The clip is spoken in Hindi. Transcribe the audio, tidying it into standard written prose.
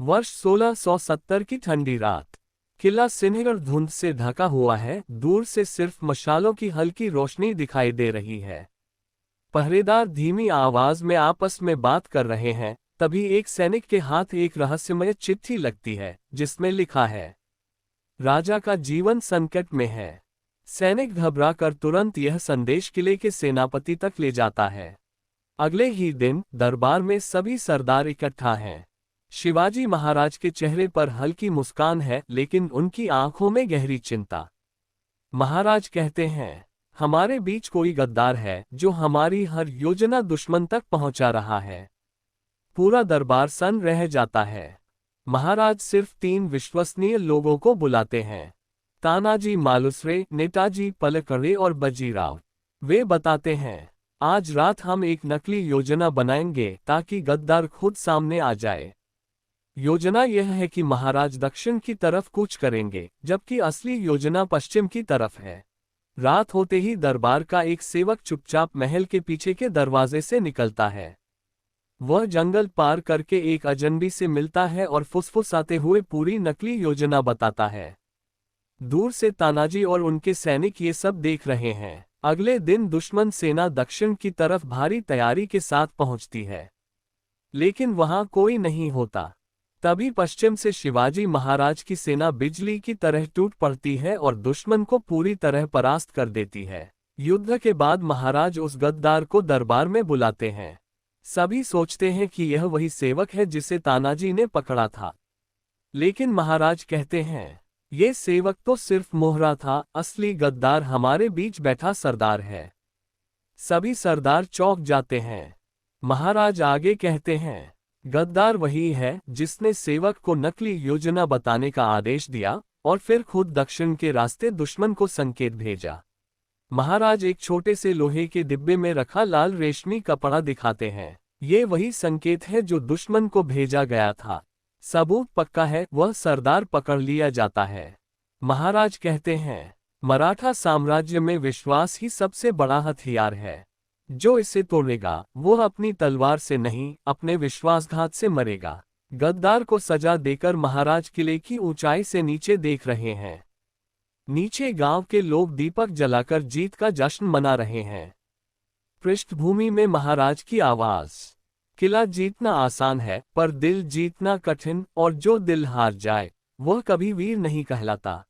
वर्ष 1670 की ठंडी रात। किला सिन्हगढ़ धुंध से ढका हुआ है, दूर से सिर्फ मशालों की हल्की रोशनी दिखाई दे रही है। पहरेदार धीमी आवाज में आपस में बात कर रहे हैं, तभी एक सैनिक के हाथ एक रहस्यमय चिट्ठी लगती है, जिसमें लिखा है, राजा का जीवन संकट में है। सैनिक घबराकर तुरंत यह संदेश किले के सेनापति तक ले जाता है। अगले ही दिन दरबार में सभी सरदार इकट्ठा हैं। शिवाजी महाराज के चेहरे पर हल्की मुस्कान है, लेकिन उनकी आंखों में गहरी चिंता। महाराज कहते हैं, हमारे बीच कोई गद्दार है जो हमारी हर योजना दुश्मन तक पहुंचा रहा है। पूरा दरबार सन्न रह जाता है। महाराज सिर्फ 3 विश्वसनीय लोगों को बुलाते हैं, तानाजी मालुसरे, नेताजी पलकड़े और बाजीराव। वे बताते हैं, आज रात हम एक नकली योजना बनाएंगे ताकि गद्दार खुद सामने आ जाए। योजना यह है कि महाराज दक्षिण की तरफ कूच करेंगे, जबकि असली योजना पश्चिम की तरफ है। रात होते ही दरबार का एक सेवक चुपचाप महल के पीछे के दरवाजे से निकलता है। वह जंगल पार करके एक अजनबी से मिलता है और फुसफुसाते हुए पूरी नकली योजना बताता है। दूर से तानाजी और उनके सैनिक ये सब देख रहे हैं। अगले दिन दुश्मन सेना दक्षिण की तरफ भारी तैयारी के साथ पहुंचती है, लेकिन वहां कोई नहीं होता। तभी पश्चिम से शिवाजी महाराज की सेना बिजली की तरह टूट पड़ती है और दुश्मन को पूरी तरह परास्त कर देती है। युद्ध के बाद महाराज उस गद्दार को दरबार में बुलाते हैं। सभी सोचते हैं कि यह वही सेवक है जिसे तानाजी ने पकड़ा था, लेकिन महाराज कहते हैं, ये सेवक तो सिर्फ मोहरा था, असली गद्दार हमारे बीच बैठा सरदार है। सभी सरदार चौंक जाते हैं। महाराज आगे कहते हैं, गद्दार वही है जिसने सेवक को नकली योजना बताने का आदेश दिया और फिर खुद दक्षिण के रास्ते दुश्मन को संकेत भेजा। महाराज एक छोटे से लोहे के डिब्बे में रखा लाल रेशमी कपड़ा दिखाते हैं। ये वही संकेत है जो दुश्मन को भेजा गया था। सबूत पक्का है, वह सरदार पकड़ लिया जाता है। महाराज कहते हैं, मराठा साम्राज्य में विश्वास ही सबसे बड़ा हथियार है। जो इसे तोड़ेगा वो अपनी तलवार से नहीं, अपने विश्वासघात से मरेगा। गद्दार को सजा देकर महाराज किले की ऊंचाई से नीचे देख रहे हैं। नीचे गांव के लोग दीपक जलाकर जीत का जश्न मना रहे हैं। पृष्ठभूमि में महाराज की आवाज, किला जीतना आसान है पर दिल जीतना कठिन, और जो दिल हार जाए वह कभी वीर नहीं कहलाता।